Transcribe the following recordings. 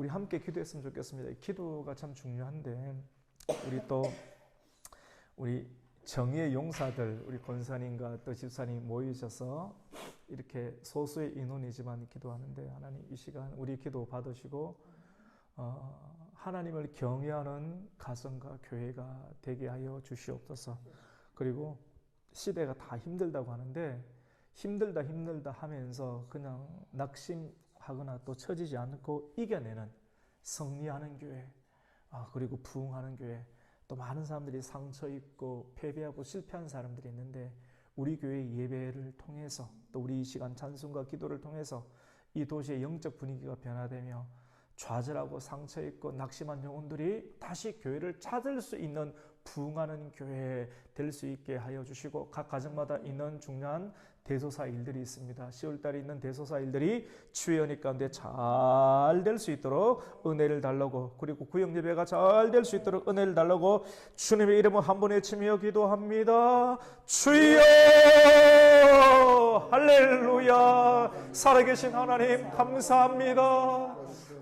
우리 함께 기도했으면 좋겠습니다. 기도가 참 중요한데 우리 정의의 용사들, 우리 권사님과 또 집사님 모이셔서 이렇게 소수의 인원이지만 기도하는데, 하나님 이 시간 우리 기도 받으시고 하나님을 경외하는 가정과 교회가 되게 하여 주시옵소서. 그리고 시대가 다 힘들다고 하는데, 힘들다 하면서 그냥 낙심하거나 또 처지지 않고 이겨내는, 승리하는 교회, 그리고 부흥하는 교회. 또 많은 사람들이 상처 입고 패배하고 실패한 사람들이 있는데, 우리 교회 예배를 통해서 또 우리 이 시간 찬송과 기도를 통해서 이 도시의 영적 분위기가 변화되며 좌절하고 상처 입고 낙심한 영혼들이 다시 교회를 찾을 수 있는 부흥하는 교회 될 수 있게 하여 주시고, 각 가정마다 있는 중요한 대소사 일들이 있습니다. 10월달에 있는 대소사 일들이 주의 은혜 가운데 잘 될 수 있도록 은혜를 달라고, 그리고 구역 예배가 잘 될 수 있도록 은혜를 달라고 주님의 이름을 한 번 외치며 기도합니다. 주여! 할렐루야! 살아계신 하나님 감사합니다.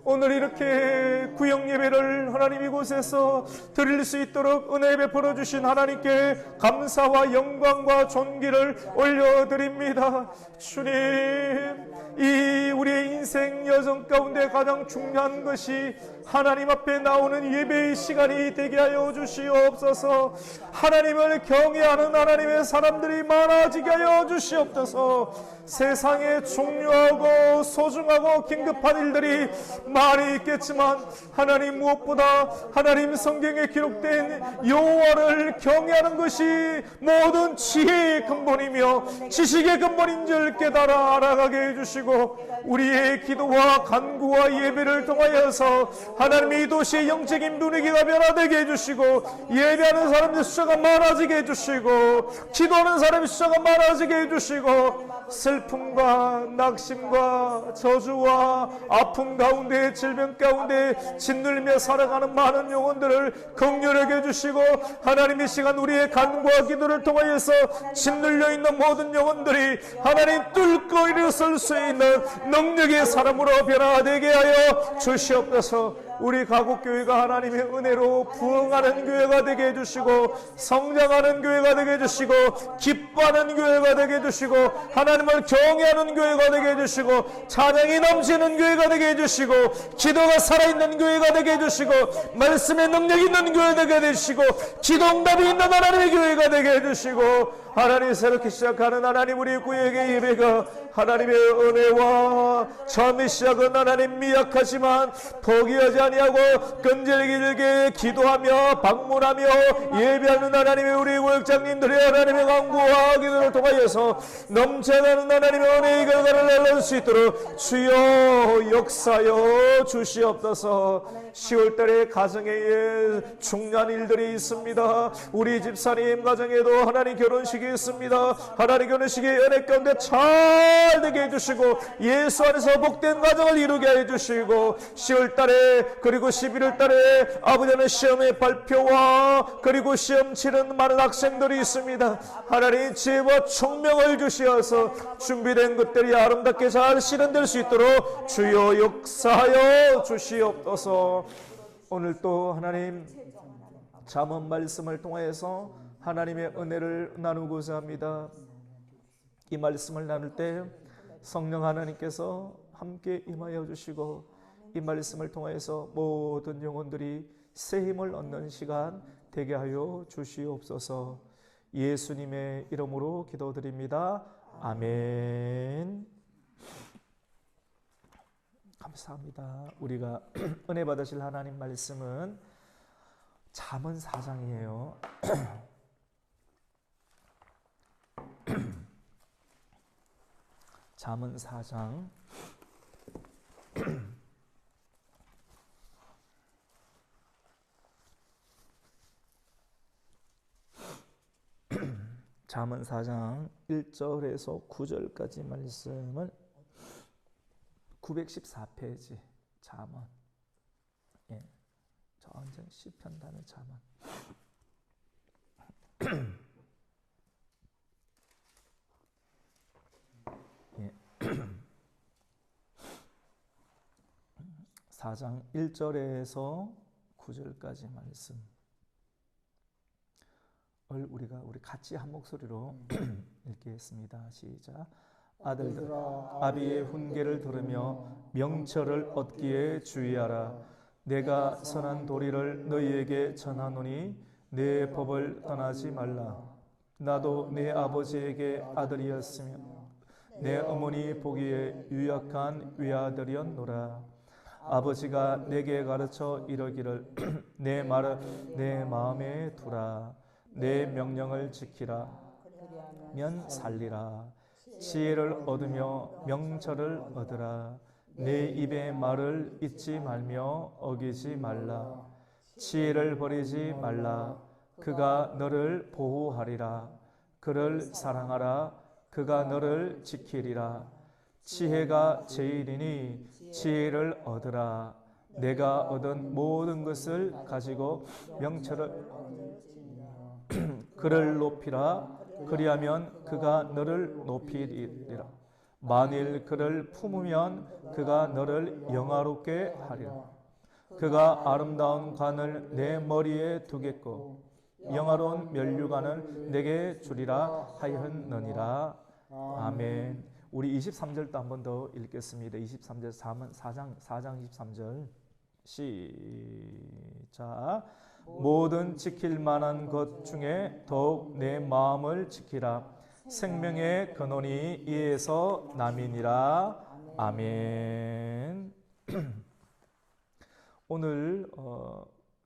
오늘 이렇게 구역 예배를 하나님 이곳에서 드릴 수 있도록 은혜 베풀어 주신 하나님께 감사와 영광과 존귀를 올려드립니다. 주님, 이 우리의 인생 여정 가운데 가장 중요한 것이 하나님 앞에 나오는 예배의 시간이 되게 하여 주시옵소서. 하나님을 경외하는 하나님의 사람들이 많아지게 하여 주시옵소서. 세상에 중요하고 소중하고 긴급한 일들이 많이 있겠지만, 하나님 무엇보다 하나님 성경에 기록된 여호와를 경외하는 것이 모든 지혜의 근본이며 지식의 근본인 줄 깨달아 알아가게 해주시고, 우리의 기도와 간구와 예배를 통하여서 하나님의 이 도시의 영적인 분위기가 변화되게 해주시고, 예배하는 사람의 숫자가 많아지게 해주시고, 기도하는 사람의 숫자가 많아지게 해주시고, 슬픔과 낙심과 저주와 아픔 가운데, 질병 가운데 짓눌며 살아가는 많은 영혼들을 긍휼하게 해주시고, 하나님 이 시간 우리의 간구와 기도를 통하여서 짓눌려 있는 모든 영혼들이 하나님 뚫고 일어설 수 있는 능력의 사람으로 변화되게 하여 주시옵소서. 우리 가곡교회가 하나님의 은혜로 부흥하는 교회가 되게 해주시고, 성장하는 교회가 되게 해주시고, 기뻐하는 교회가 되게 해주시고, 하나님을 경외하는 교회가 되게 해주시고, 찬양이 넘치는 교회가 되게 해주시고, 기도가 살아있는 교회가 되게 해주시고, 말씀의 능력 있는 교회가 되게 해주시고, 기도응답이 있는 하나님의 교회가 되게 해주시고, 하나님 새롭게 시작하는 하나님 우리 구역의 예배가 하나님의 은혜와 처음의 시작은 하나님 미약하지만 포기하지 아니하고 끈질기게 기도하며 방문하며 예배하는 하나님의 우리 구역장님들의 하나님의 간구와 기도를 통하여서 넘쳐나는 하나님의 은혜의 결과를 얻을 수 있도록 주여 역사여 주시옵소서. 10월달에 가정에 중요한 일들이 있습니다. 우리 집사님 가정에도 하나님 결혼식이 있습니다. 하나님 결혼식의 은혜 가운데 잘 되게 해주시고, 예수 안에서 복된 가정을 이루게 해주시고, 10월달에 그리고 11월달에 아버지는 시험의 발표와 그리고 시험 치는 많은 학생들이 있습니다. 하나님 지혜와 총명을 주시어서 준비된 것들이 아름답게 잘 실현될 수 있도록 주여 역사하여 주시옵소서. 오늘 또 하나님 잠언 말씀을 통하여서 하나님의 은혜를 나누고자 합니다. 이 말씀을 나눌 때 성령 하나님께서 함께 임하여 주시고, 이 말씀을 통하여서 모든 영혼들이 새 힘을 얻는 시간 되게 하여 주시옵소서. 예수님의 이름으로 기도드립니다. 아멘. 감사합니다. 우리가 은혜 받으실 하나님 말씀은 잠언 4장이에요. 잠언 4장 잠언 4장 1절에서 9절까지 말씀을 914페이지 잠언, 전쟁 시편 단을 잠언. 4장 1절에서 9절까지 말씀을 우리 같이 한 목소리로 읽겠습니다. 시작. 아들들아, 아비의 훈계를 들으며 명철을 얻기에 주의하라. 내가 선한 도리를 너희에게 전하노니 내 법을 떠나지 말라. 나도 내 아버지에게 아들이었으며 내 어머니 보기에 유약한 외아들이었노라. 아버지가 내게 가르쳐 이러기를 내 말을 내 마음에 두라. 내 명령을 지키라. 면 살리라. 지혜를 얻으며 명철을 얻으라. 내 입의 말을 잊지 말며 어기지 말라. 지혜를 버리지 말라. 그가 너를 보호하리라. 그를 사랑하라. 그가 너를 지키리라. 지혜가 제일이니 지혜를 얻으라. 내가 얻은 모든 것을 가지고 명철을 그를 높이라. 그리하면 그가 너를 높이리라. 만일 그를 품으면 그가 너를 영화롭게 하리라. 그가 아름다운 관을 내 머리에 두겠고 영화로운 면류관을 내게 주리라 하였느니라. 아멘. 우리 23절도 한 번 더 읽겠습니다. 23절 4장 23절 시작. 모든 지킬 만한 것 중에 더욱 내 마음을 지키라. 생명의 근원이 이에서 남이니라. 아멘. 오늘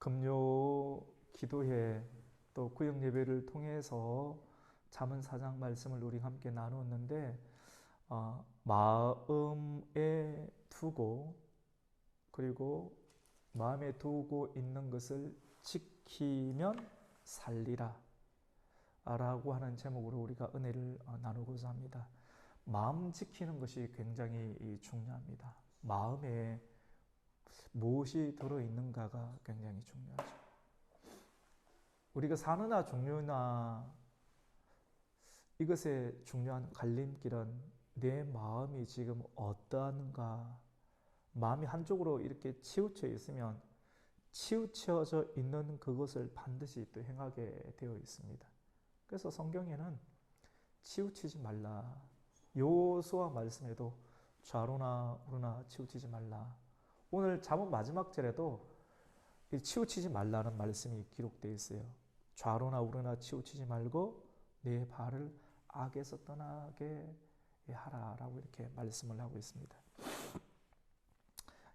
금요 기도회 또 구역 예배를 통해서 잠언 4장 말씀을 우리 함께 나누었는데 마음에 두고 그리고 마음에 두고 있는 것을 지키면 살리라 라고 하는 제목으로 우리가 은혜를 나누고자 합니다. 마음 지키는 것이 굉장히 중요합니다. 마음에 무엇이 들어있는가가 굉장히 중요하죠. 우리가 사느나 죽느나 이것의 중요한 갈림길은 내 마음이 지금 어떠한가. 마음이 한쪽으로 이렇게 치우쳐 있으면 치우쳐져 있는 그것을 반드시 또 행하게 되어 있습니다. 그래서 성경에는 치우치지 말라. 여호수아 말씀에도 좌로나 우로나 치우치지 말라. 오늘 잠언 마지막 절에도 치우치지 말라는 말씀이 기록되어 있어요. 좌로나 우로나 치우치지 말고 내 발을 악에서 떠나게 하라라고 이렇게 말씀을 하고 있습니다.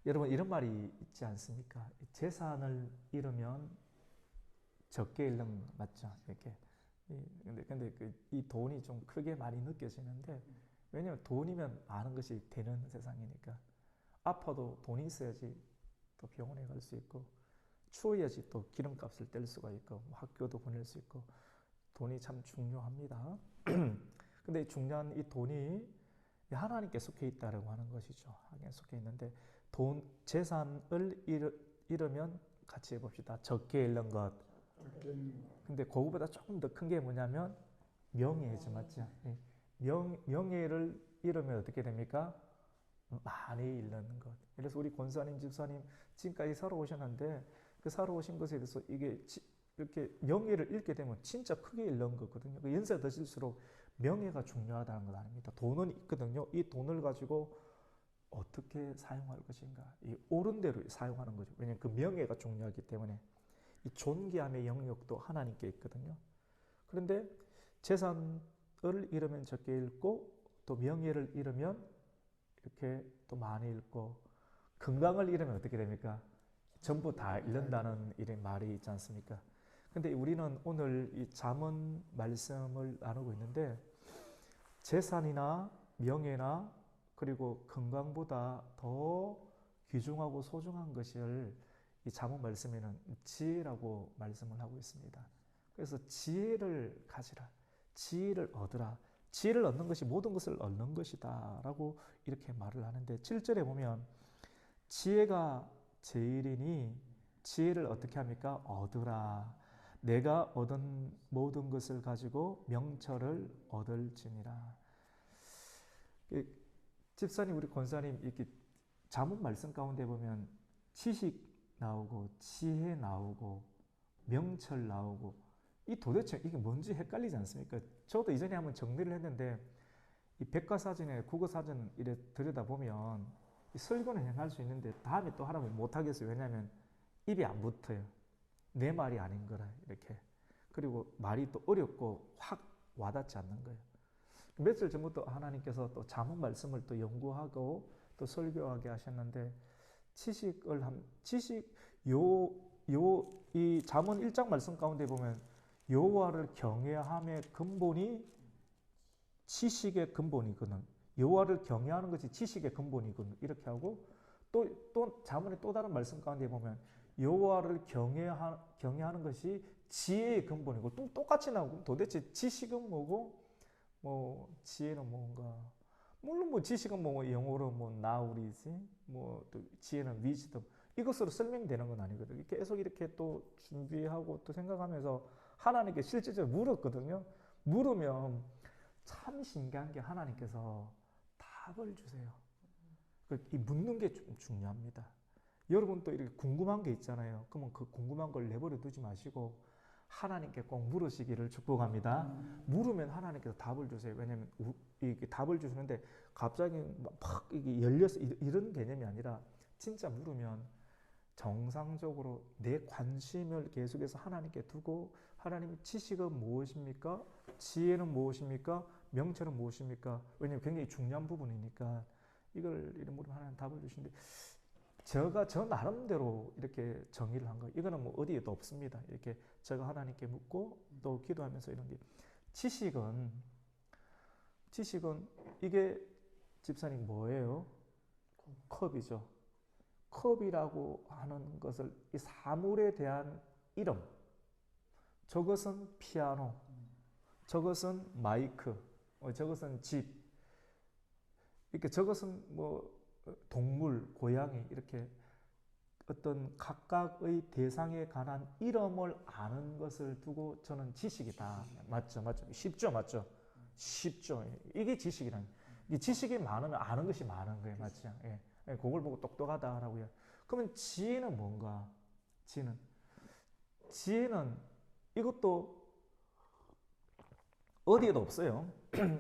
여러분 이런 말이 있지 않습니까? 재산을 잃으면 적게 잃는 맞죠? 이렇게. 근데 이 돈이 좀 크게 많이 느껴지는데 왜냐하면 돈이면 많은 것이 되는 세상이니까. 아파도 돈이 있어야지 또 병원에 갈 수 있고 추워야지 또 기름값을 뗄 수가 있고 학교도 보낼 수 있고 돈이 참 중요합니다. 근데 중요한 이 돈이 하나님께 속해 있다라고 하는 것이죠. 하나님께 속해 있는데 재산을 잃으면 같이 해봅시다. 적게 잃는 것. 근데 그거보다 조금 더 큰 게 뭐냐면 명예죠. 맞죠? 명예를 잃으면 어떻게 됩니까? 많이 잃는 것. 그래서 우리 권사님, 집사님 지금까지 살아오셨는데 그 살아오신 것에 대해서 이게 이렇게 명예를 잃게 되면 진짜 크게 잃는 거거든요. 그 연세가 드실수록 명예가 중요하다는 건 아닙니다. 돈은 있거든요. 이 돈을 가지고 어떻게 사용할 것인가. 이 옳은 대로 사용하는 거죠. 왜냐하면 그 명예가 중요하기 때문에 이 존귀함의 영역도 하나님께 있거든요. 그런데 재산을 잃으면 적게 잃고 또 명예를 잃으면 이렇게 또 많이 잃고 건강을 잃으면 어떻게 됩니까? 전부 다 잃는다는 이런 말이 있지 않습니까? 근데 우리는 오늘 이 잠언 말씀을 나누고 있는데 재산이나 명예나 그리고 건강보다 더 귀중하고 소중한 것을 이 잠언 말씀에는 지혜라고 말씀을 하고 있습니다. 그래서 지혜를 가지라. 지혜를 얻으라. 지혜를 얻는 것이 모든 것을 얻는 것이다 라고 이렇게 말을 하는데 7절에 보면 지혜가 제일이니 지혜를 어떻게 합니까? 얻으라. 내가 얻은 모든 것을 가지고 명철을 얻을지니라. 집사님, 우리 권사님 이렇게 잠언 말씀 가운데 보면 지식 나오고 지혜 나오고 명철 나오고 이 도대체 이게 뭔지 헷갈리지 않습니까? 저도 이전에 한번 정리를 했는데 이 백과사전에 국어사전 이래 들여다보면 이 설교는 할 수 있는데 다음에 또 하라면 못하겠어요. 왜냐하면 입이 안 붙어요. 내 말이 아닌 거라 이렇게. 그리고 말이 또 어렵고 확 와닿지 않는 거예요. 며칠 전부터 하나님께서 또 잠언 말씀을 또 연구하고 또 설교하게 하셨는데 이 잠언 1장 말씀 가운데 보면 여호와를 경외함의 근본이 지식의 근본이거든. 여호와를 경외하는 것이 지식의 근본이거든. 이렇게 하고 또 잠언의 또 다른 말씀 가운데 보면 여호와를 경외하는 것이 지혜의 근본이고 또 똑같이 나오고 도대체 지식은 뭐고 뭐 지혜는 뭔가 물론 뭐 지식은 뭐 영어로 뭐 knowledge 또 지혜는 wisdom 이것으로 설명되는 건 아니거든요. 계속 이렇게 또 준비하고 또 생각하면서 하나님께 실질적으로 물었거든요. 물으면 참 신기한 게 하나님께서 답을 주세요. 이 묻는 게 좀 중요합니다. 여러분 또 이렇게 궁금한 게 있잖아요. 그러면 그 궁금한 걸 내버려 두지 마시고 하나님께 꼭 물으시기를 축복합니다. 물으면 하나님께서 답을 주세요. 왜냐하면 이렇게 답을 주시는데 갑자기 막 이게 열려서 이런 개념이 아니라 진짜 물으면 정상적으로 내 관심을 계속해서 하나님께 두고 하나님 지식은 무엇입니까? 지혜는 무엇입니까? 명철은 무엇입니까? 왜냐하면 굉장히 중요한 부분이니까 이걸 이런 물으면 하나님 답을 주시는데 제가 저 나름대로 이렇게 정의를 한 거예요. 이거는 뭐 어디에도 없습니다. 이렇게 제가 하나님께 묻고 또 기도하면서 이런 게 지식은 이게 집사님 뭐예요? 컵이죠. 컵이라고 하는 것을 이 사물에 대한 이름. 저것은 피아노. 저것은 마이크. 저것은 집. 이렇게 저것은 뭐 동물, 고양이 이렇게 어떤 각각의 대상에 관한 이름을 아는 것을 두고 저는 지식이다. 맞죠? 쉽죠? 맞죠? 쉽죠? 이게 지식이란. 이 지식이 많으면 아는 것이 많은 거예요. 맞죠? 예. 그걸 보고 똑똑하다라고요. 그러면 지혜는 뭔가? 지혜는 이것도 어디에도 없어요.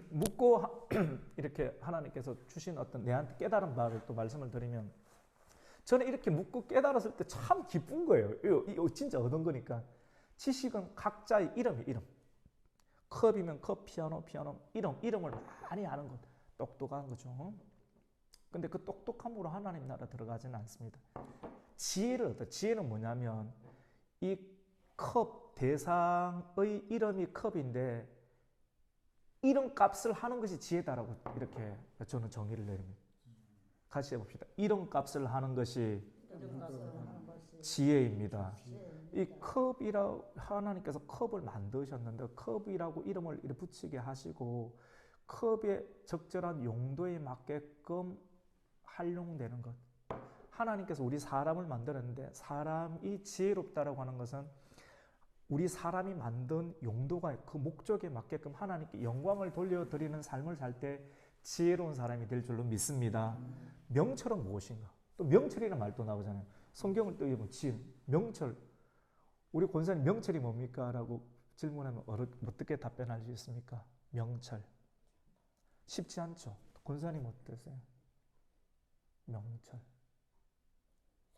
묻고 이렇게 하나님께서 주신 어떤 내한테 깨달은 바를 또 말씀을 드리면 저는 이렇게 묻고 깨달았을 때 참 기쁜 거예요. 이거 진짜 얻은 거니까. 지식은 각자의 이름. 컵이면 컵, 피아노, 이름을 많이 아는 것. 똑똑한 거죠. 근데 그 똑똑함으로 하나님 나라 들어가지는 않습니다. 지혜는 뭐냐면 이 컵 대상의 이름이 컵인데 이름 값을 하는 것이 지혜다라고 이렇게 저는 정의를 내립니다. 같이 해봅시다. 이름 값을 하는 것이 지혜입니다. 이 컵이라고 하나님께서 컵을 만드셨는데 컵이라고 이름을 이렇게 붙이게 하시고 컵의 적절한 용도에 맞게끔 활용되는 것. 하나님께서 우리 사람을 만들었는데 사람이 지혜롭다라고 하는 것은 우리 사람이 만든 용도가 그 목적에 맞게끔 하나님께 영광을 돌려드리는 삶을 살 때 지혜로운 사람이 될 줄로 믿습니다. 명철은 무엇인가? 또 명철이라는 말도 나오잖아요. 성경을 또 읽으면 명철. 우리 권사님 명철이 뭡니까? 라고 질문하면 어떻게 답변할 수 있습니까? 명철. 쉽지 않죠. 권사님 어떠세요? 명철.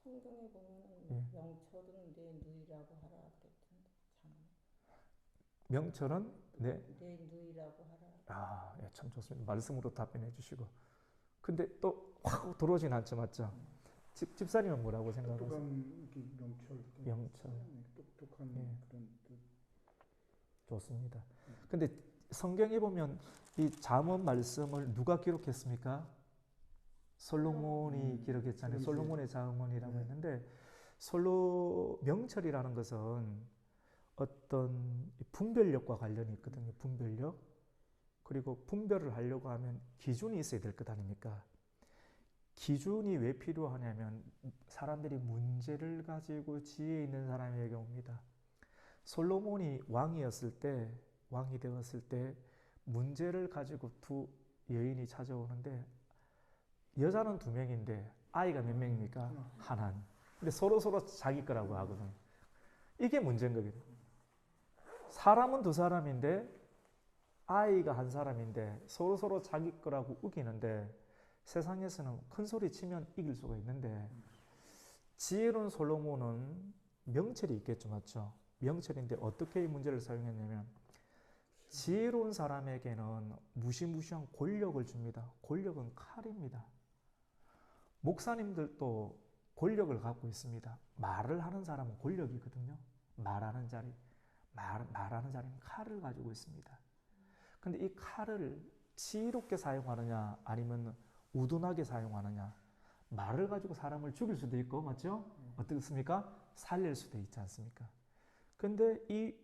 성경에 보면 명철은 내 누이라고 하라 그랬던데 참. 명철은 내 누이라고 하라. 예, 참 좋습니다. 말씀으로 답변해 주시고. 근데 또 확 들어오진 않죠, 맞죠? 집사님은 뭐라고 생각하세요? 명철. 똑똑한 그런 뜻. 좋습니다. 근데 성경에 보면 이 잠언 말씀을 누가 기록했습니까? 솔로몬이 기록했잖아요. 솔로몬의 잠언이라고 했는데 명철이라는 것은 어떤 분별력과 관련이 있거든요. 분별력. 그리고 분별을 하려고 하면 기준이 있어야 될 것 아닙니까? 기준이 왜 필요하냐면 사람들이 문제를 가지고 지혜 있는 사람에게 옵니다. 솔로몬이 왕이 되었을 때 문제를 가지고 두 여인이 찾아오는데 여자는 2명인데 아이가 몇 명입니까? 하나. 근데 서로 자기 거라고 하거든요. 이게 문제인 거거든요. 사람은 두 사람인데 아이가 한 사람인데 서로 자기 거라고 우기는데 세상에서는 큰 소리 치면 이길 수가 있는데 지혜로운 솔로몬은 명철이 있겠죠, 맞죠? 명철인데 어떻게 이 문제를 사용했냐면 지혜로운 사람에게는 무시무시한 권력을 줍니다. 권력은 칼입니다. 목사님들도 권력을 갖고 있습니다. 말을 하는 사람은 권력이거든요. 말하는 자리는 칼을 가지고 있습니다. 근데 이 칼을 지혜롭게 사용하느냐 아니면 우둔하게 사용하느냐, 말을 가지고 사람을 죽일 수도 있고, 맞죠? 어떻습니까? 살릴 수도 있지 않습니까? 근데 이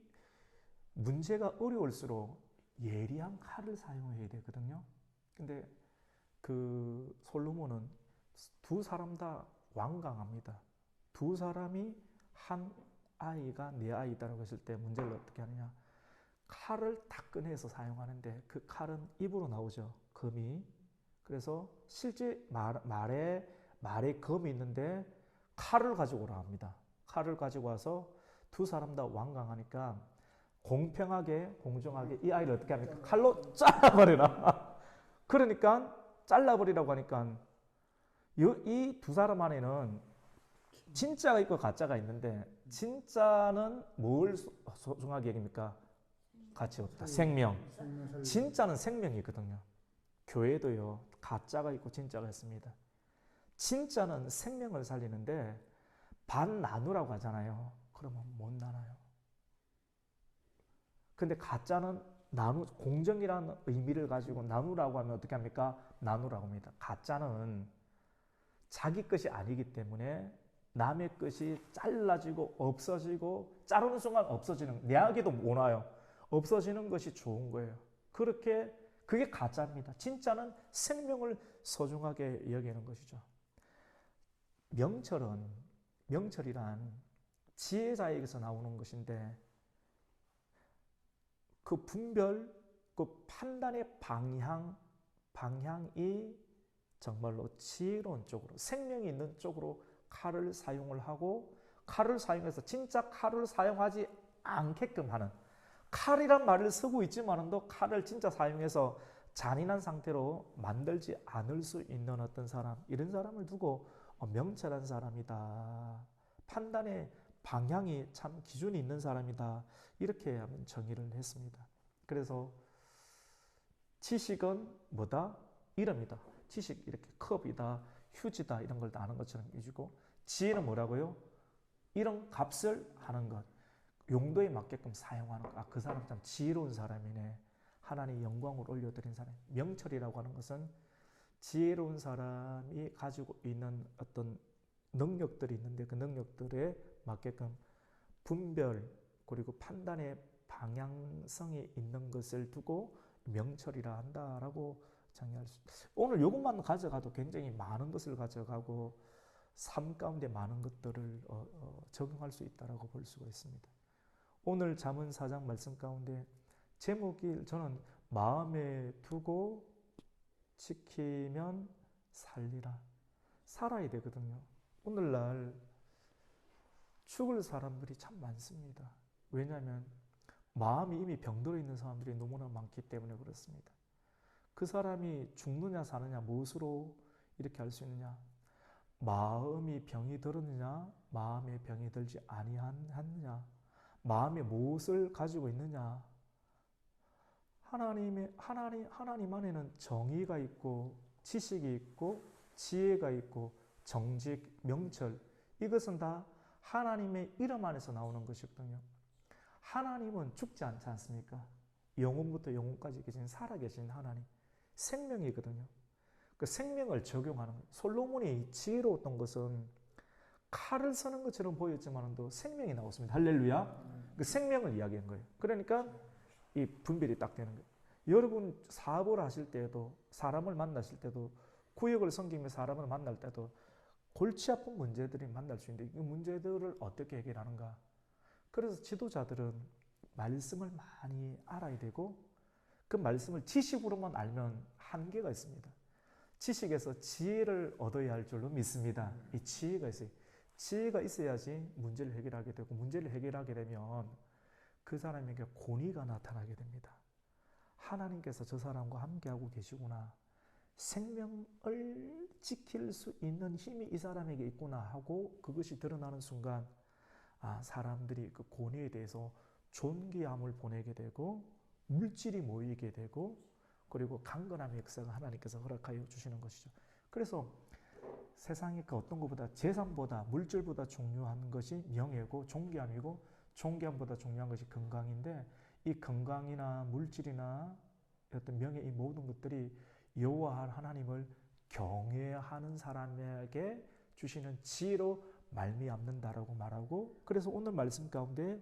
문제가 어려울수록 예리한 칼을 사용해야 되거든요. 근데 그 솔로몬은 두 사람 다 완강합니다. 두 사람이 한 아이가 내 아이다라고 했을 때 문제를 어떻게 하느냐, 칼을 딱 꺼내서 사용하는데 그 칼은 입으로 나오죠. 검이. 그래서 실제 말에 검이 있는데 칼을 가지고 오라 합니다. 칼을 가지고 와서 두 사람 다 완강하니까 공평하게 공정하게 이 아이를 어떻게 합니까? 칼로 잘라버리라. 그러니까 잘라버리라고 하니까 이 두 사람 안에는 진짜가 있고 가짜가 있는데 진짜는 뭘 소중하게 여깁니까? 가치 없다. 생명. 진짜는 생명이거든요. 교회도요, 가짜가 있고 진짜가 있습니다. 진짜는 생명을 살리는데 반 나누라고 하잖아요. 그러면 못 나눠요. 근데 가짜는 공정이라는 의미를 가지고 나누라고 하면 어떻게 합니까? 나누라고 합니다. 가짜는 자기 것이 아니기 때문에 남의 것이 잘라지고 없어지고 자르는 순간 없어지는, 내하게도 못 와요. 없어지는 것이 좋은 거예요. 그게 가짜입니다. 진짜는 생명을 소중하게 여기는 것이죠. 명철이란 지혜자에게서 나오는 것인데 그 분별, 그 판단의 방향이 정말로 지혜로운 쪽으로, 생명이 있는 쪽으로 칼을 사용을 하고, 칼을 사용해서 진짜 칼을 사용하지 않게끔 하는, 칼이란 말을 쓰고 있지만도 칼을 진짜 사용해서 잔인한 상태로 만들지 않을 수 있는 어떤 사람, 이런 사람을 두고 명철한 사람이다, 판단의 방향이 참 기준이 있는 사람이다, 이렇게 한번 정의를 했습니다. 그래서 지식은 뭐다? 이름이다. 지식, 이렇게 컵이다, 휴지다, 이런 걸 다 아는 것처럼 해주고, 지혜는 뭐라고요? 이런 값을 하는 것, 용도에 맞게끔 사용하는 것. 그 사람 참 지혜로운 사람이네. 하나님 영광을 올려드린 사람. 명철이라고 하는 것은 지혜로운 사람이 가지고 있는 어떤 능력들이 있는데 그 능력들에 맞게끔 분별 그리고 판단의 방향성이 있는 것을 두고 명철이라 한다라고 정의할 수 있습니다. 오늘 이것만 가져가도 굉장히 많은 것을 가져가고 삶 가운데 많은 것들을 적용할 수 있다라고 볼 수가 있습니다. 오늘 잠언 4장 말씀 가운데 제목이 저는 마음에 두고 지키면 살리라. 살아야 되거든요. 오늘날 죽을 사람들이 참 많습니다. 왜냐하면 마음이 이미 병들어 있는 사람들이 너무나 많기 때문에 그렇습니다. 그 사람이 죽느냐 사느냐 무엇으로 이렇게 알 수 있느냐? 마음이 병이 들었느냐? 마음에 병이 들지 아니하느냐? 마음에 무엇을 가지고 있느냐? 하나님 안에는 정의가 있고 지식이 있고 지혜가 있고 정직, 명철, 이것은 다 하나님의 이름 안에서 나오는 것이거든요. 하나님은 죽지 않지 않습니까? 영원부터 영원까지 계신 살아계신 하나님, 생명이거든요. 그 생명을 적용하는 거예요. 솔로몬이 지혜로웠던 것은 칼을 쓰는 것처럼 보였지만도 생명이 나왔습니다. 할렐루야. 그 생명을 이야기한 거예요. 그러니까 이 분별이 딱 되는 거예요. 여러분 사업을 하실 때에도, 사람을 만나실 때도, 구역을 섬기며 사람을 만날 때도 골치 아픈 문제들이 만날 수 있는데 이 문제들을 어떻게 해결하는가? 그래서 지도자들은 말씀을 많이 알아야 되고 그 말씀을 지식으로만 알면 한계가 있습니다. 지식에서 지혜를 얻어야 할 줄로 믿습니다. 이 지혜가 있어요. 지혜가 있어야지 문제를 해결하게 되고, 문제를 해결하게 되면 그 사람에게 권위가 나타나게 됩니다. 하나님께서 저 사람과 함께하고 계시구나, 생명을 지킬 수 있는 힘이 이 사람에게 있구나 하고 그것이 드러나는 순간, 사람들이 그 권위에 대해서 존귀함을 보내게 되고 물질이 모이게 되고, 그리고 강건함의 역사가 하나님께서 허락하여 주시는 것이죠. 그래서 세상에 그 어떤 것보다, 재산보다 물질보다 중요한 것이 명예고 존귀함이고, 존귀함보다 중요한 것이 건강인데, 이 건강이나 물질이나 어떤 명예, 이 모든 것들이 여호와 하나님을 경외하는 사람에게 주시는 지혜로 말미암는다라고 말하고, 그래서 오늘 말씀 가운데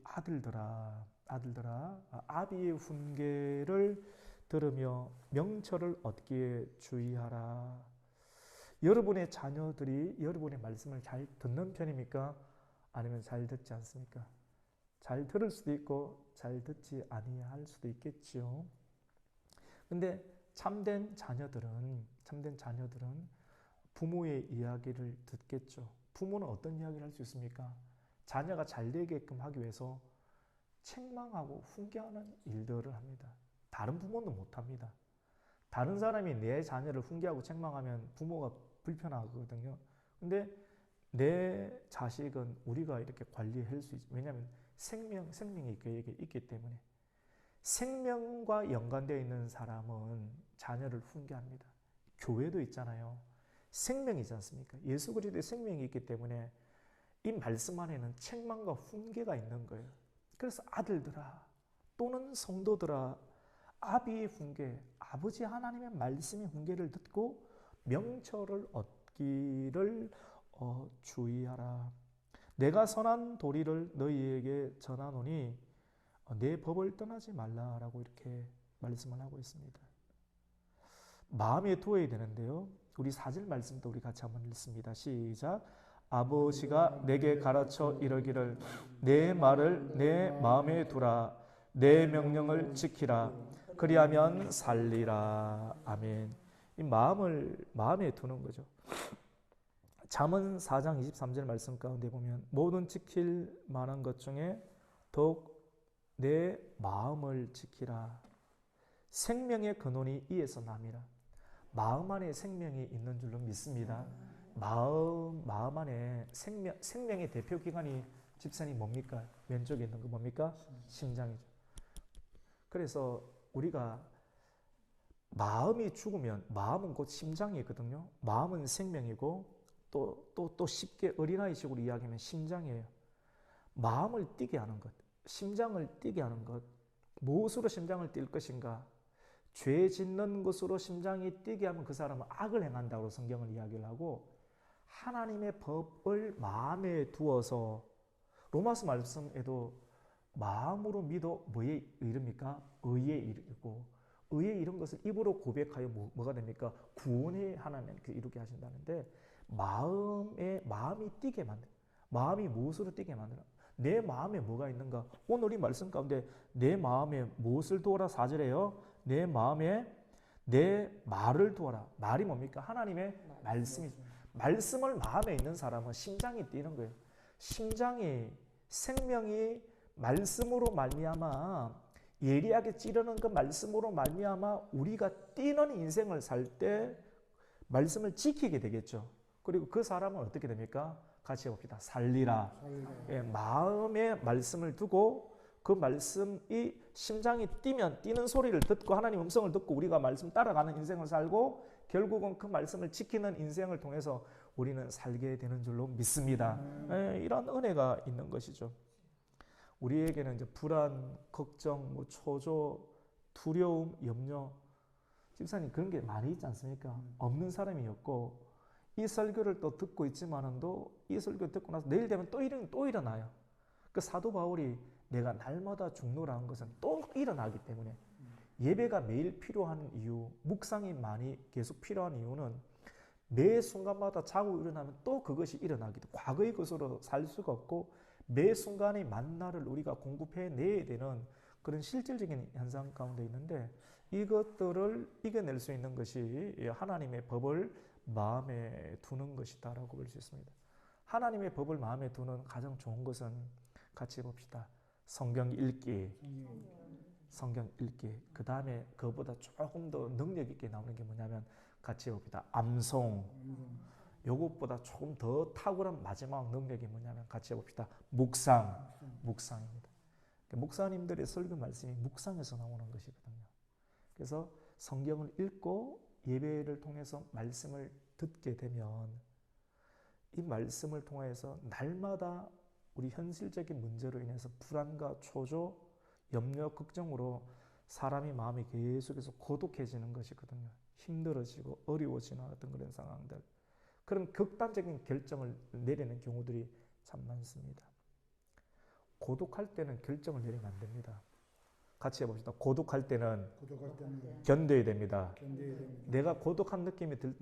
아들들아, 아비의 훈계를 들으며 명철을 얻기에 주의하라. 여러분의 자녀들이 여러분의 말씀을 잘 듣는 편입니까? 아니면 잘 듣지 않습니까? 잘 들을 수도 있고 잘 듣지 아니할 수도 있겠죠. 근데 참된 자녀들은 부모의 이야기를 듣겠죠. 부모는 어떤 이야기를 할 수 있습니까? 자녀가 잘 되게끔 하기 위해서 책망하고 훈계하는 일들을 합니다. 다른 부모는 못합니다. 다른 사람이 내 자녀를 훈계하고 책망하면 부모가 불편하거든요. 근데 내 자식은 우리가 이렇게 관리할 수 있죠. 왜냐하면 생명이 그에게 있기 때문에. 생명과 연관되어 있는 사람은 자녀를 훈계합니다. 교회도 있잖아요. 생명이지 않습니까? 예수 그리스도의 생명이 있기 때문에 이 말씀 안에는 책망과 훈계가 있는 거예요. 그래서 아들들아 또는 성도들아, 아비의 훈계, 아버지 하나님의 말씀의 훈계를 듣고 명철을 얻기를 주의하라. 내가 선한 도리를 너희에게 전하노니 내 법을 떠나지 말라라고 이렇게 말씀을 하고 있습니다. 마음에 두어야 되는데요. 우리 4절 말씀도 우리 같이 한번 읽습니다. 시작. 아버지가 내게 가르쳐 이르기를 내 말을 내 마음에 두라, 내 명령을 지키라, 그리하면 살리라. 아멘. 이 마음에 두는 거죠. 잠언 4장 23절 말씀 가운데 보면 모든 지킬 만한 것 중에 더욱 내 마음을 지키라. 생명의 근원이 이에서 남이라. 마음 안에 생명이 있는 줄로 믿습니다. 마음 안에 생명의 대표 기관이 집사님 뭡니까? 왼쪽에 있는 거 뭡니까? 심장이죠. 그래서 우리가 마음이 죽으면, 마음은 곧 심장이거든요. 마음은 생명이고 또 쉽게 어린아이식으로 이야기하면 심장이에요. 마음을 뛰게 하는 것, 심장을 뛰게 하는 것, 무엇으로 심장을 뛸 것인가? 죄 짓는 것으로 심장이 뛰게 하면 그 사람은 악을 행한다고 성경을 이야기를 하고, 하나님의 법을 마음에 두어서, 로마서 말씀에도 마음으로 믿어 뭐에 이릅니까? 의에 이르고, 의에 이른 것을 입으로 고백하여 뭐가 됩니까? 구원의 하나님 이루게 하신다는데, 마음이 뛰게 만든, 마음이 무엇으로 뛰게 만드나? 내 마음에 뭐가 있는가? 오늘 이 말씀 가운데 내 마음에 무엇을 두어라 4절에요. 내 마음에 내 말을 두어라. 말이 뭡니까? 하나님의 말씀이죠. 말씀을 마음에 있는 사람은 심장이 뛰는 거예요. 생명이 말씀으로 말미암아 예리하게 찌르는 그 말씀으로 말미암아 우리가 뛰는 인생을 살 때 말씀을 지키게 되겠죠. 그리고 그 사람은 어떻게 됩니까? 같이 해봅시다. 살리라. 예, 마음에 말씀을 두고 그 말씀이 심장이 뛰는 소리를 듣고 하나님 음성을 듣고 우리가 말씀 따라가는 인생을 살고 결국은 그 말씀을 지키는 인생을 통해서 우리는 살게 되는 줄로 믿습니다. 예, 이런 은혜가 있는 것이죠. 우리에게는 이제 불안, 걱정, 초조, 두려움, 염려, 집사님 그런 게 많이 있지 않습니까? 없는 사람이 없고 이 설교를 또 듣고 있지만은도 이 설교 듣고 나서 내일 되면 또 일어나요. 그 사도 바울이 내가 날마다 죽노라는 것은 또 일어나기 때문에 예배가 매일 필요한 이유, 묵상이 많이 계속 필요한 이유는 매 순간마다 자고 일어나면 또 그것이 일어나기도, 과거의 것으로 살 수가 없고 매 순간의 만나를 우리가 공급해내야 되는 그런 실질적인 현상 가운데 있는데, 이것들을 이겨낼 수 있는 것이 하나님의 법을 마음에 두는 것이다라고 볼 수 있습니다. 하나님의 법을 마음에 두는 가장 좋은 것은 같이 봅시다. 성경 읽기. 성경 읽기. 그 다음에 그거보다 조금 더 능력 있게 나오는 게 뭐냐면 같이 봅시다. 암송. 요것보다 조금 더 탁월한 마지막 능력이 뭐냐면 같이 봅시다. 묵상. 묵상입니다. 목사님들의 설교 말씀이 묵상에서 나오는 것이거든요. 그래서 성경을 읽고 예배를 통해서 말씀을 듣게 되면 이 말씀을 통해서 날마다 우리 현실적인 문제로 인해서 불안과 초조, 염려, 걱정으로 사람이 마음이 계속해서 고독해지는 것이거든요. 힘들어지고 어려워지는 어떤 그런 상황들. 그런 극단적인 결정을 내리는 경우들이 참 많습니다. 고독할 때는 결정을 내리면 안 됩니다. 같이 해봅시다. 고독할 때는 견뎌야 됩니다. 내가 고독한 느낌이 들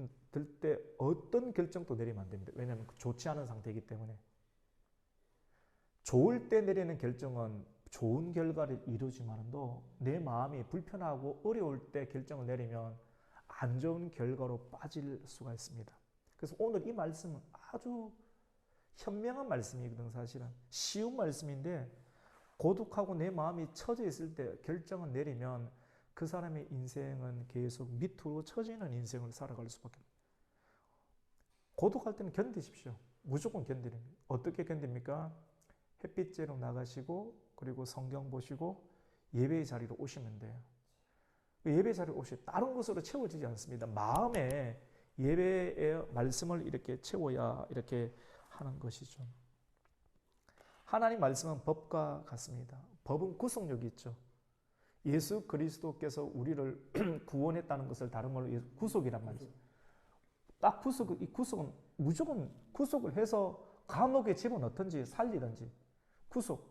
때 어떤 결정도 내리면 안 됩니다. 왜냐하면 좋지 않은 상태이기 때문에. 좋을 때 내리는 결정은 좋은 결과를 이루지만도 내 마음이 불편하고 어려울 때 결정을 내리면 안 좋은 결과로 빠질 수가 있습니다. 그래서 오늘 이 말씀은 아주 현명한 말씀이거든. 사실은 쉬운 말씀인데 고독하고 내 마음이 처져 있을 때 결정을 내리면 그 사람의 인생은 계속 밑으로 처지는 인생을 살아갈 수밖에 없습니다. 고독할 때는 견디십시오. 무조건 견디는 거예요. 어떻게 견딥니까? 햇빛 쬐러 나가시고 그리고 성경 보시고 예배의 자리로 오시면 돼요. 예배 자리로 오시면 다른 것으로 채워지지 않습니다. 마음에 예배의 말씀을 이렇게 채워야 이렇게 하는 것이죠. 하나님 말씀은 법과 같습니다. 법은 구속력이 있죠. 예수 그리스도께서 우리를 구원했다는 것을 다른 말로 구속이란 말이죠. 딱 이 구속은 무조건 구속을 해서 감옥에 집어넣든지 살리든지 구속.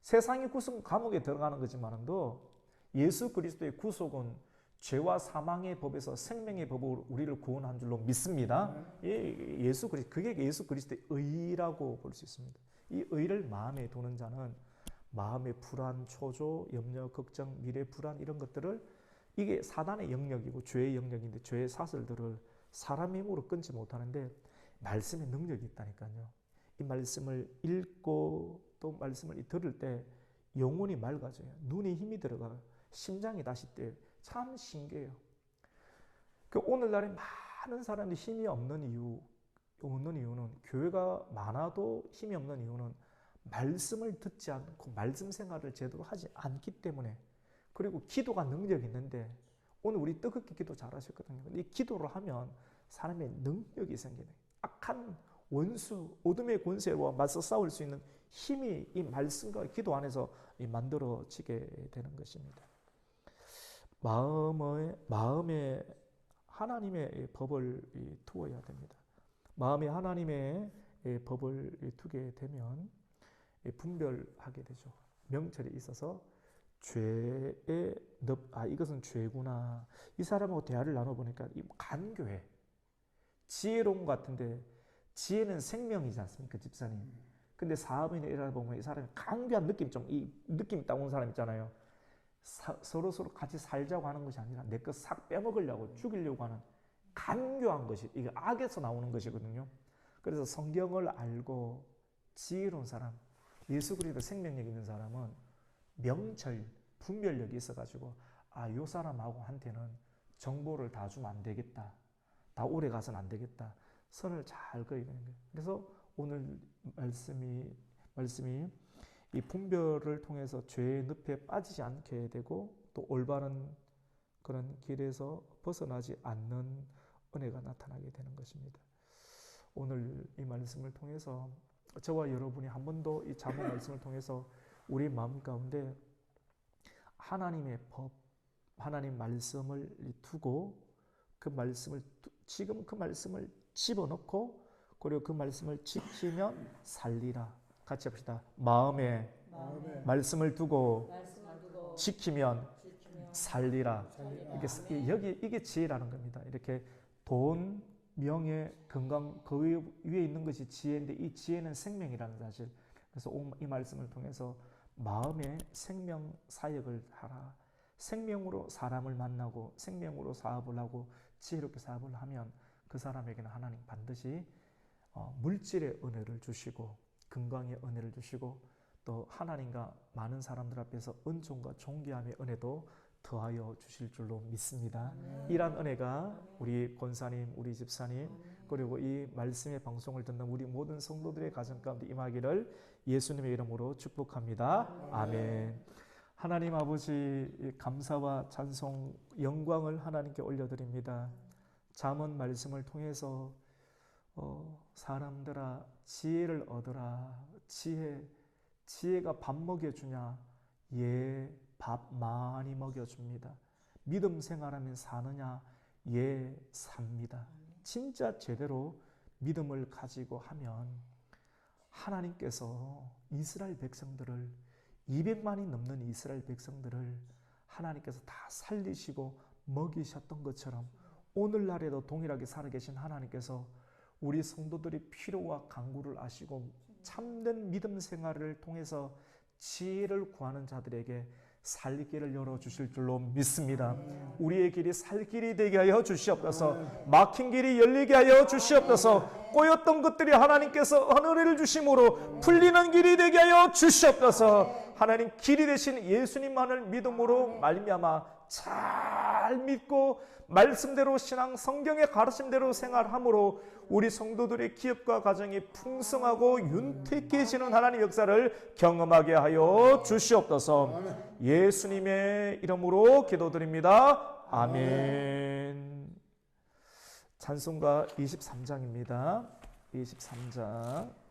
세상의 구속은 감옥에 들어가는 거지만도 예수 그리스도의 구속은 죄와 사망의 법에서 생명의 법으로 우리를 구원한 줄로 믿습니다. 그게 예수 그리스도의 의라고 볼 수 있습니다. 이 의를 마음에 두는 자는 마음의 불안, 초조, 염려, 걱정, 미래 불안 이런 것들을 이게 사단의 영역이고 죄의 영역인데 죄의 사슬들을 사람의 힘으로 끊지 못하는데 말씀의 능력이 있다니까요. 이 말씀을 읽고 또 말씀을 들을 때 영혼이 맑아져요. 눈에 힘이 들어가요. 심장이 다시 뛰어요. 참 신기해요. 오늘날에 많은 사람이 힘이 없는 이유는 교회가 많아도 힘이 없는 이유는 말씀을 듣지 않고 말씀 생활을 제대로 하지 않기 때문에 그리고 기도가 능력이 있는데 오늘 우리 뜨겁게 기도 잘하셨거든요. 근데 이 기도를 하면 사람의 능력이 생기네. 악한 원수, 어둠의 권세와 맞서 싸울 수 있는 힘이 이 말씀과 기도 안에서 만들어지게 되는 것입니다. 마음에 하나님의 법을 두어야 됩니다. 마음에 하나님의 법을 두게 되면 분별하게 되죠. 명철이 있어서 이것은 죄구나. 이 사람하고 대화를 나눠보니까 간교해. 지혜로운 것 같은데 지혜는 생명이지 않습니까, 집사님? 근데 사업인에 일하다 보면 이 사람이 간교한 느낌 느낌 딱 오는 사람 있잖아요. 서로 같이 살자고 하는 것이 아니라 내 것 싹 빼먹으려고 죽이려고 하는 간교한 것이 이게 악에서 나오는 것이거든요. 그래서 성경을 알고 지혜로운 사람, 예수 그리스도 생명력 있는 사람은 명철, 분별력이 있어가지고 요 사람하고 한테는 정보를 다 주면 안 되겠다. 다 오래 가서는 안 되겠다. 선을 잘 그어야 되는 거예요. 그래서 오늘 말씀이 이 분별을 통해서 죄의 늪에 빠지지 않게 되고 또 올바른 그런 길에서 벗어나지 않는 은혜가 나타나게 되는 것입니다. 오늘 이 말씀을 통해서 저와 여러분이 한 번도 이 자문 말씀을 통해서 우리 마음 가운데 하나님의 법, 하나님 말씀을 두고 지금 그 말씀을 집어넣고 그리고 그 말씀을 지키면 살리라. 같이 합시다. 마음에 말씀을 두고 지키면 살리라. 이게 지혜라는 겁니다. 이렇게 돈, 명예, 건강 그 위에 있는 것이 지혜인데 이 지혜는 생명이라는 사실. 그래서 이 말씀을 통해서 마음에 생명 사역을 하라. 생명으로 사람을 만나고 생명으로 사업을 하고 지혜롭게 사업을 하면 그 사람에게는 하나님 반드시 물질의 은혜를 주시고 건강의 은혜를 주시고 또 하나님과 많은 사람들 앞에서 은총과 존귀함의 은혜도 더하여 주실 줄로 믿습니다. 이러한 은혜가 우리 권사님, 우리 집사님, 그리고 이 말씀의 방송을 듣는 우리 모든 성도들의 가정 가운데 임하기를 예수님의 이름으로 축복합니다. 아멘. 하나님 아버지, 감사와 찬송, 영광을 하나님께 올려드립니다. 잠언 말씀을 통해서 사람들아 지혜를 얻어라. 지혜가 밥 먹여주냐? 예, 밥 많이 먹여줍니다. 믿음 생활하면 사느냐? 예, 삽니다. 진짜 제대로 믿음을 가지고 하면 하나님께서 이스라엘 백성들을 200만이 넘는 이스라엘 백성들을 하나님께서 다 살리시고 먹이셨던 것처럼 오늘날에도 동일하게 살아계신 하나님께서 우리 성도들의 필요와 간구를 아시고 참된 믿음 생활을 통해서 지혜를 구하는 자들에게 살 길을 열어주실 줄로 믿습니다. 우리의 길이 살 길이 되게 하여 주시옵소서. 막힌 길이 열리게 하여 주시옵소서. 꼬였던 것들이 하나님께서 은혜를 주심으로 풀리는 길이 되게 하여 주시옵소서. 하나님 길이 되신 예수님만을 믿음으로 말미암아 잘 믿고 말씀대로 신앙 성경의 가르침대로 생활함으로 우리 성도들의 기업과 가정이 풍성하고 윤택해지는 하나님 역사를 경험하게 하여 주시옵소서. 예수님의 이름으로 기도드립니다. 아멘. 찬송가 23장입니다. 23장.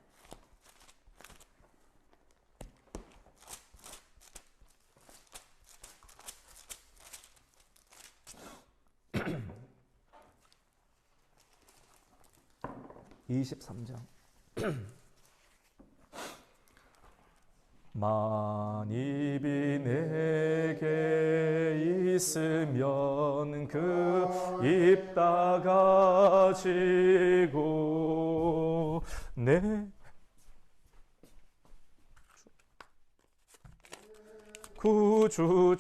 만입이 내게 있으면 그 입 다 가지고 내 구주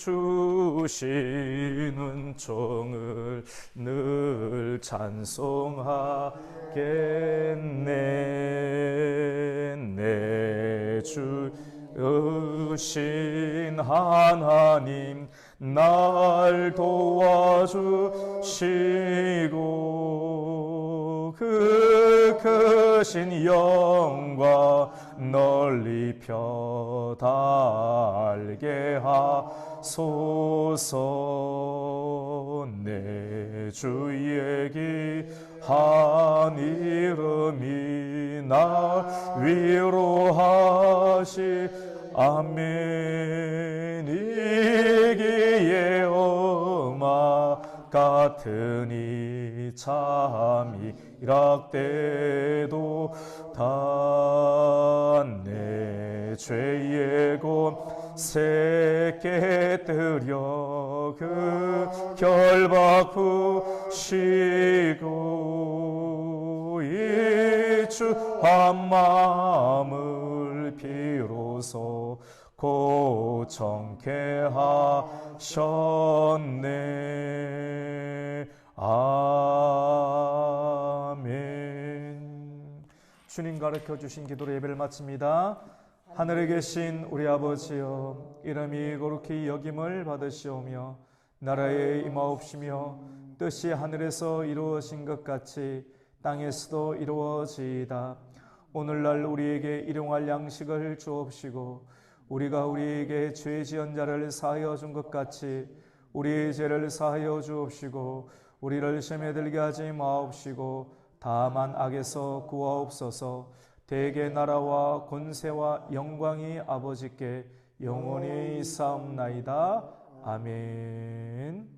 주시는 종을 늘 찬송하겠네. 내 주신 하나님 날 도와주시고 그 크신 영광 널리 펴달게 하소서. 내 주의 귀한 이름이 나 위로하시. 아멘. 이기에 음악 같으니 참이 이락대도 다 내 죄의 곤세 깨뜨려 그 결박 푸시고 이 주한 마음을 비로소 고청케 하셨네. 아멘. 주님 가르쳐 주신 기도로 예배를 마칩니다. 하늘에 계신 우리 아버지여, 이름이 거룩히 여김을 받으시오며 나라에 임하옵시며 뜻이 하늘에서 이루어진 것 같이 땅에서도 이루어지이다. 오늘날 우리에게 일용할 양식을 주옵시고 우리가 우리에게 죄 지은 자를 사하여 준 것 같이 우리의 죄를 사하여 주옵시고 우리를 시험에 들게 하지 마옵시고 다만 악에서 구하옵소서. 대개 나라와 권세와 영광이 아버지께 영원히 있사옵나이다. 아멘.